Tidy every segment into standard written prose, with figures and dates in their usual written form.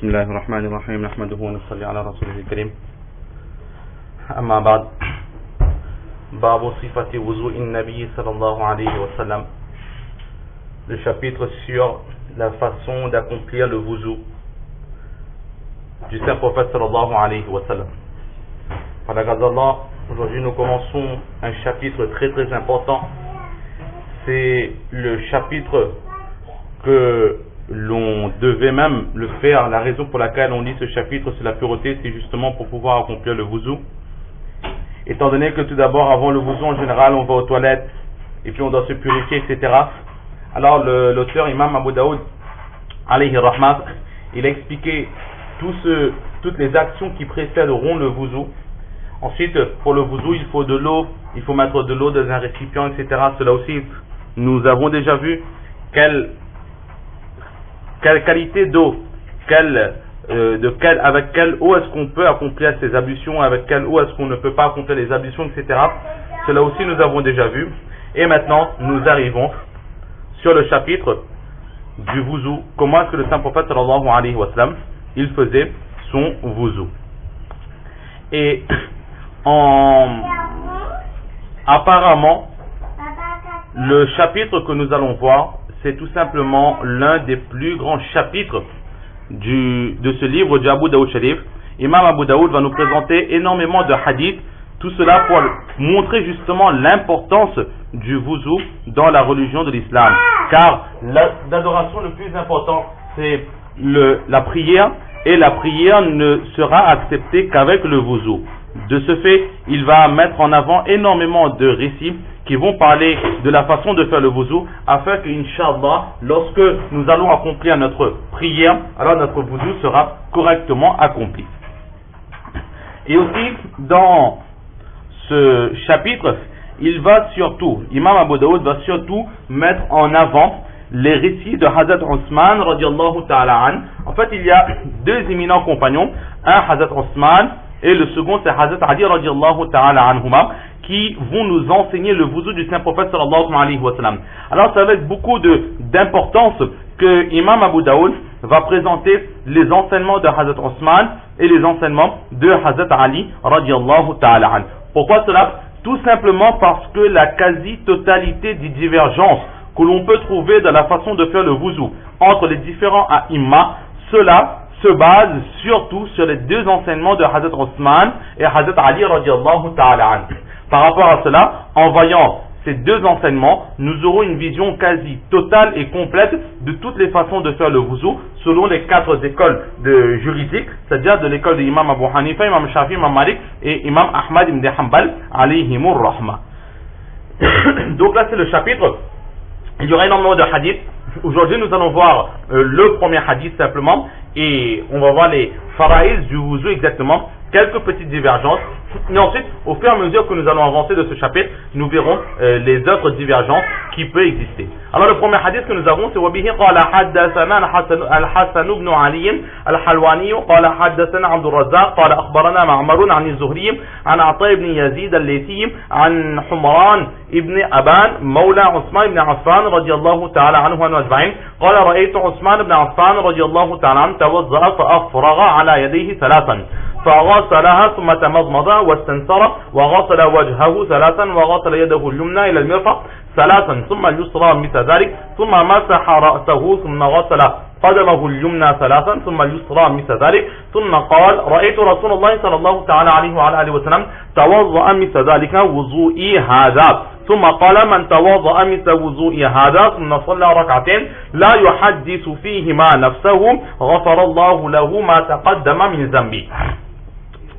بسم الله الرحمن الرحيم نحمده ونصلي على رسوله الكريم أما بعد باب صفة وضوء النبي صلى الله عليه وسلم. Le chapitre sur la façon d'accomplir le wuzu du saint prophète sallallahu alayhi wa sallam. Par la grâce d'Allah, aujourd'hui nous commençons un chapitre très très important. C'est le chapitre que l'on devait même le faire. La raison pour laquelle on lit ce chapitre, c'est la pureté, c'est justement pour pouvoir accomplir le wuzu. Étant donné que tout d'abord, avant le wuzu en général, on va aux toilettes et puis on doit se purifier, etc. Alors l'auteur Imam Abu Daoud, alayhi rahmat, il a expliqué toutes les actions qui précéderont le wuzu. Ensuite, pour le wuzu, il faut de l'eau, il faut mettre de l'eau dans un récipient, etc. Cela aussi, nous avons déjà vu quelle qualité d'eau, avec quelle eau est-ce qu'on peut accomplir ces ablutions, avec quelle eau est-ce qu'on ne peut pas accomplir les ablutions, etc. Cela aussi nous avons déjà vu. Et maintenant, nous arrivons sur le chapitre du wuzu. Comment est-ce que le saint prophète sallallahu alayhi wa sallam, il faisait son wuzu. Et apparemment, le chapitre que nous allons voir, c'est tout simplement l'un des plus grands chapitres de ce livre du Abu Daoud Sharif. Imam Abu Daoud va nous présenter énormément de hadiths, tout cela pour montrer justement l'importance du wuzu dans la religion de l'islam. Car l'adoration le plus important, c'est la prière, et la prière ne sera acceptée qu'avec le wuzu. De ce fait, il va mettre en avant énormément de récits qui vont parler de la façon de faire le wuzu, afin que, Inch'Allah, lorsque nous allons accomplir notre prière, alors notre wuzu sera correctement accompli. Et aussi, dans ce chapitre, Imam Abu Daoud va surtout mettre en avant les récits de Hazrat Osman radiallahu ta'ala an. En fait, il y a deux éminents compagnons, un Hazrat Osman et le second c'est Hazrat Ali radiallahu ta'ala anhuma, qui vont nous enseigner le wuzu du saint prophète sallallahu alayhi wa sallam. Alors c'est avec beaucoup d'importance que Imam Abu Daoud va présenter les enseignements de Hazrat Osman et les enseignements de Hazrat Ali radiallahu ta'ala an. Pourquoi cela? Tout simplement parce que la quasi-totalité des divergences que l'on peut trouver dans la façon de faire le wuzu entre les différents a'imma, cela se base surtout sur les deux enseignements de Hazrat Osman et Hazrat Ali radiallahu ta'ala an. Par rapport à cela, en voyant ces deux enseignements, nous aurons une vision quasi totale et complète de toutes les façons de faire le wuzu selon les quatre écoles juridiques, c'est-à-dire de l'école de Imam Abu Hanifa, Imam Shafi, Imam Malik et Imam Ahmad ibn Hanbal alayhimur rahma. Donc là c'est le chapitre. Il y aura énormément de hadiths. Aujourd'hui nous allons voir le premier hadith simplement, et on va voir les faraïs du wuzu exactement, quelques petites divergences, et ensuite au fur et à mesure que nous allons avancer de ce chapitre, nous verrons les autres divergences qui peuvent exister. Alors le premier hadith que nous avons, c'est وبه قال حدثنا الحسن بن علي الحلواني قال حدثنا عبد الرزاق قال أخبرنا معمر عن الزهري عن عطاء بن يزيد الليثي عن حمران ابن أبان مولى عثمان بن عفان رضي الله تعالى عنه أجمعين قال رأيت عثمان بن عفان رضي الله تعالى عنه توضأ فأفرغ على يديه ثلاثا فغسلها ثم تمضمض واستنثر وغسل وجهه ثلاثا وغسل يده اليمنى إلى المرفق ثلاثا ثم اليسرى مثل ذلك ثم مسح رأسه ثم غسل قدمه اليمنى ثلاثا ثم اليسرى مثل ذلك ثم قال رأيت رسول الله صلى الله تعالى عليه وعلى آله وسلم توضأ مثل ذلك وضوئي هذا ثم قال من توضأ مثل وضوئي هذا ثم صلى ركعتين لا يحدث فيهما نفسه غفر الله له ما تقدم من ذنبه.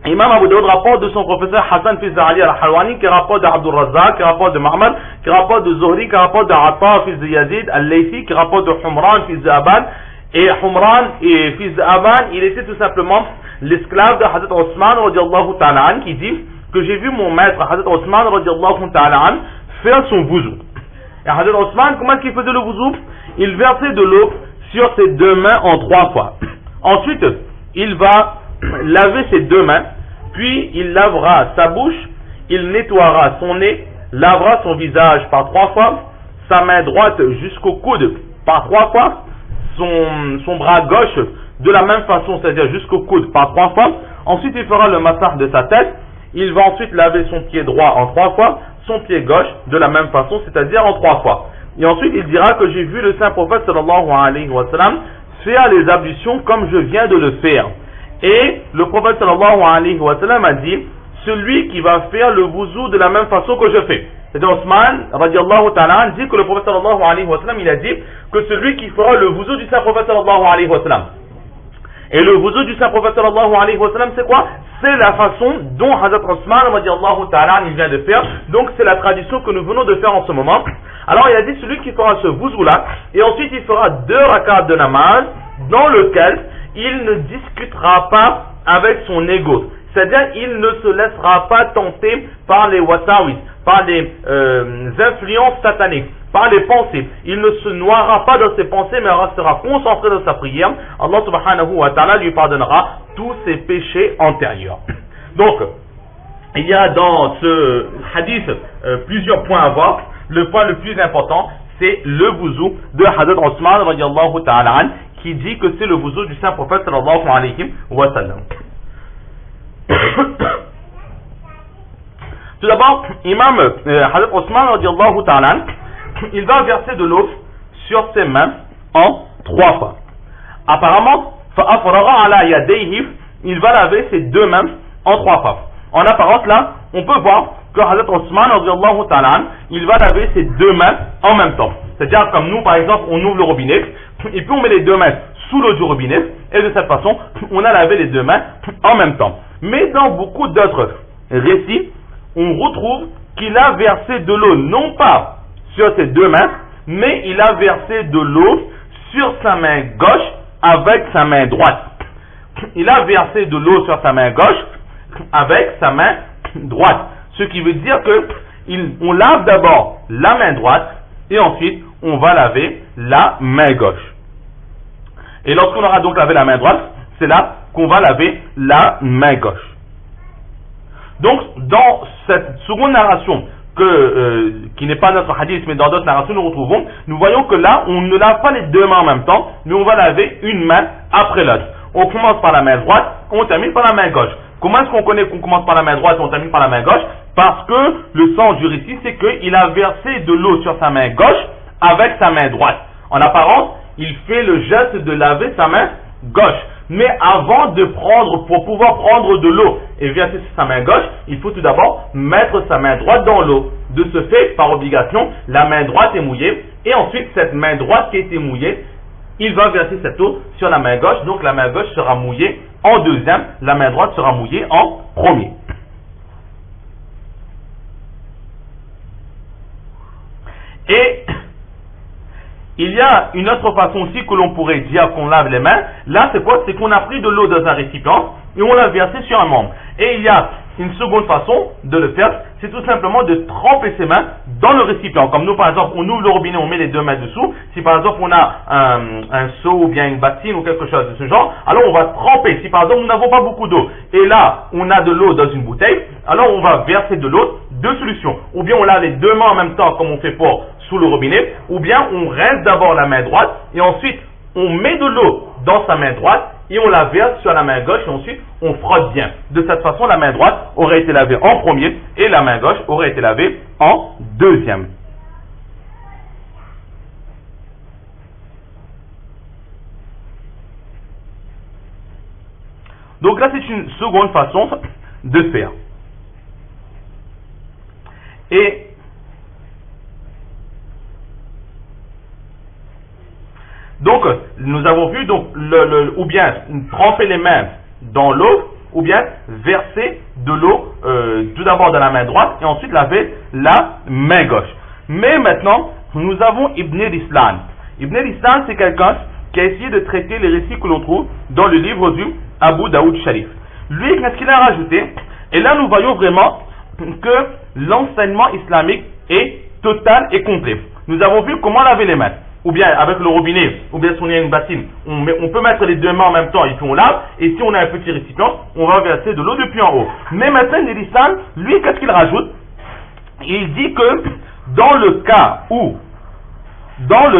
Imam Abu Daoud rapporte de son professeur Hassan fils de Ali al-Halwani, qui rapporte de Abdul Razzaq, qui rapporte de Ma'mar, qui rapporte de Zuhri, qui rapporte de Ata fils de Yazid al-Laythi, qui rapporte de Humran fils de Aban. Et Humran et fils de Aban, il était tout simplement l'esclave de Hazrat Osman radiallahu ta'ala an, qui dit que j'ai vu mon maître Hazrat Osman radiallahu ta'ala an faire son wuzu. Et Hazrat Osman, comment est-ce qu'il faisait le wuzu? Il versait de l'eau sur ses deux mains en 3 fois. Ensuite, il va laver ses deux mains, puis il lavera sa bouche, il nettoiera son nez, lavera son visage par 3 fois, sa main droite jusqu'au coude par 3 fois, son bras gauche de la même façon, c'est-à-dire jusqu'au coude par 3 fois. Ensuite, il fera le massage de sa tête. Il va ensuite laver son pied droit en 3 fois, son pied gauche de la même façon, c'est-à-dire en 3 fois. Et ensuite, il dira que j'ai vu le saint prophète sallallahu alayhi wa sallam faire les ablutions comme je viens de le faire. Et le prophète sallallahu alayhi wa sallam a dit, celui qui va faire le wuzu de la même façon que je fais. C'est-à-dire Osman, radiallahu ta'ala, dit que le prophète sallallahu alayhi wa sallam, il a dit que celui qui fera le wuzu du saint prophète sallallahu alayhi wa sallam. Et le wuzu du saint prophète sallallahu alayhi wa sallam, c'est quoi? C'est la façon dont Hazrat Osman, radiallahu ta'ala, il vient de faire. Donc c'est la tradition que nous venons de faire en ce moment. Alors il a dit celui qui fera ce wuzu-là, et ensuite il fera 2 rakats de namaz, dans lequel il ne discutera pas avec son ego. C'est-à-dire, il ne se laissera pas tenter par les wasawis, par les influences sataniques, par les pensées. Il ne se noiera pas dans ses pensées, mais restera concentré dans sa prière. Allah subhanahu wa ta'ala lui pardonnera tous ses péchés antérieurs. Donc, il y a dans ce hadith plusieurs points à voir. Le point le plus important, c'est le wuzu de Hazrat Osman radiallahu ta'ala qui dit que c'est le wuzu du saint prophète sallallahu alayhi wa sallam. Tout d'abord, Imam Hazrat Osman radiallahu ta'ala, il va verser de l'eau sur ses mains en 3 fois. Apparemment, fa'afraga ala yadayhi, il va laver ses 2 mains en 3 fois. En apparence là, on peut voir que Hazrat Osman radiallahu ta'ala, il va laver ses 2 mains en même temps. C'est-à-dire comme nous par exemple, on ouvre le robinet et puis on met les 2 mains sous l'eau du robinet et de cette façon, on a lavé les 2 mains en même temps. Mais dans beaucoup d'autres récits, on retrouve qu'il a versé de l'eau non pas sur ses 2 mains, mais il a versé de l'eau sur sa main gauche avec sa main droite. Il a versé de l'eau sur sa main gauche avec sa main droite. Ce qui veut dire que on lave d'abord la main droite et ensuite on va laver la main gauche. Et lorsqu'on aura donc lavé la main droite, c'est là qu'on va laver la main gauche. Donc, dans cette seconde narration, qui n'est pas notre hadith, mais dans d'autres narrations, nous voyons que là, on ne lave pas les 2 mains en même temps, mais on va laver une main après l'autre. On commence par la main droite, on termine par la main gauche. Comment est-ce qu'on connaît qu'on commence par la main droite et on termine par la main gauche? Parce que le sens du récit, c'est qu'il a versé de l'eau sur sa main gauche avec sa main droite. En apparence, il fait le geste de laver sa main gauche. Mais avant de prendre, pour pouvoir prendre de l'eau et verser sur sa main gauche, il faut tout d'abord mettre sa main droite dans l'eau. De ce fait, par obligation, la main droite est mouillée. Et ensuite, cette main droite qui a été mouillée, il va verser cette eau sur la main gauche. Donc la main gauche sera mouillée en deuxième, la main droite sera mouillée en premier. Et il y a une autre façon aussi que l'on pourrait dire qu'on lave les mains. Là, c'est quoi? C'est qu'on a pris de l'eau dans un récipient et on l'a versé sur un membre. Et il y a une seconde façon de le faire, c'est tout simplement de tremper ses mains dans le récipient. Comme nous, par exemple, on ouvre le robinet, on met les 2 mains dessous. Si par exemple, on a un seau ou bien une bassine ou quelque chose de ce genre, alors on va tremper. Si par exemple, nous n'avons pas beaucoup d'eau et là, on a de l'eau dans une bouteille, alors on va verser de l'eau. 2 solutions. Ou bien on lave les 2 mains en même temps comme on fait pour sous le robinet, ou bien on rince d'abord la main droite et ensuite on met de l'eau dans sa main droite et on la verse sur la main gauche et ensuite on frotte bien. De cette façon, la main droite aurait été lavée en premier et la main gauche aurait été lavée en deuxième. Donc là, c'est une seconde façon de faire. Et donc, nous avons vu donc ou bien tremper les mains dans l'eau, ou bien verser de l'eau tout d'abord dans la main droite et ensuite laver la main gauche. Mais maintenant, nous avons Ibn Rislan. Ibn Rislan, c'est quelqu'un qui a essayé de traiter les récits que l'on trouve dans le livre du Abu Daoud Sharif. Lui, qu'est-ce qu'il a rajouté? Et là, nous voyons vraiment que l'enseignement islamique est total et complet. Nous avons vu comment laver les mains, ou bien avec le robinet, ou bien si on a une bassine, on peut mettre les 2 mains en même temps et puis on lave, et si on a un petit récipient, on va verser de l'eau depuis en haut. Mais maintenant, l'Islam, lui, qu'est-ce qu'il rajoute? Il dit que dans le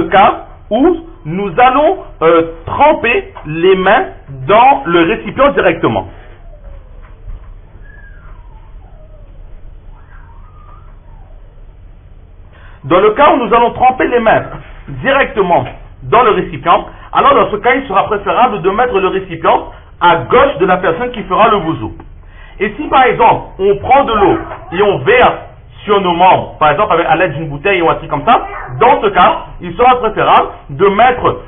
cas où nous allons tremper les mains dans le récipient directement. Dans le cas où nous allons tremper les mains directement dans le récipient, alors dans ce cas, il sera préférable de mettre le récipient à gauche de la personne qui fera le wuzu. Et si par exemple, on prend de l'eau et on verse sur nos membres, par exemple à l'aide d'une bouteille ou un truc comme ça, dans ce cas, il sera préférable de mettre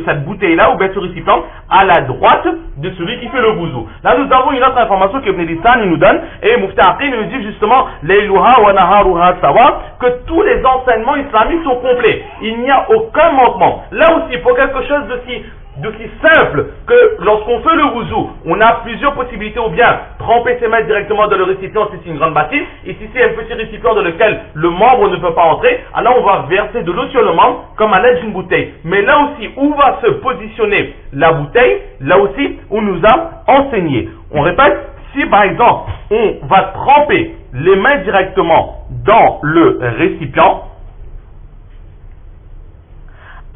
cette bouteille-là ou bien ce récipient à la droite de celui qui fait le wuzu. Là, nous avons une autre information que Ibn Lissan nous donne, et Mufti Aqil nous dit justement Layluha wa naharuha sawa, que tous les enseignements islamiques sont complets. Il n'y a aucun manquement. Là aussi, pour quelque chose de si simple que lorsqu'on fait le wuzu, on a plusieurs possibilités, ou bien tremper ses mains directement dans le récipient si c'est une grande bâtisse, et si c'est un petit récipient dans lequel le membre ne peut pas entrer, alors on va verser de l'eau sur le membre comme à l'aide d'une bouteille. Mais là aussi, où va se positionner la bouteille? Là aussi, on nous a enseigné. On répète, si par exemple, on va tremper les mains directement dans le récipient,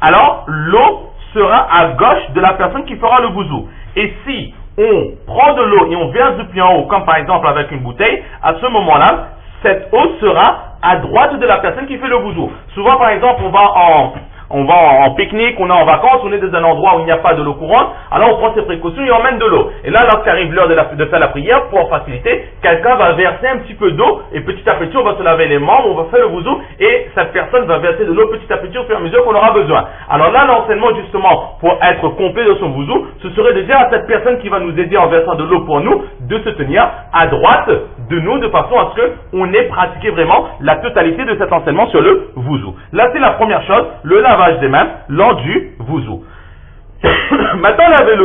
alors l'eau sera à gauche de la personne qui fera le wuzu. Et si on prend de l'eau et on verse depuis en haut, comme par exemple avec une bouteille, à ce moment-là, cette eau sera à droite de la personne qui fait le wuzu. Souvent, par exemple, on va en pique-nique, on est en vacances, on est dans un endroit où il n'y a pas de l'eau courante, alors on prend ses précautions et on emmène de l'eau. Et là, lorsqu'arrive l'heure de faire la prière, pour faciliter, quelqu'un va verser un petit peu d'eau et petit à petit, on va se laver les membres, on va faire le wuzu et cette personne va verser de l'eau petit à petit au fur et à mesure qu'on aura besoin. Alors là, l'enseignement justement, pour être complet de son wuzu, ce serait de dire à cette personne qui va nous aider en versant de l'eau pour nous, de se tenir à droite de nous, de façon à ce qu'on ait pratiqué vraiment la totalité de cet enseignement sur le wuzu. Là, c'est la première chose, le lavage des mains lors du wuzu. Maintenant, laver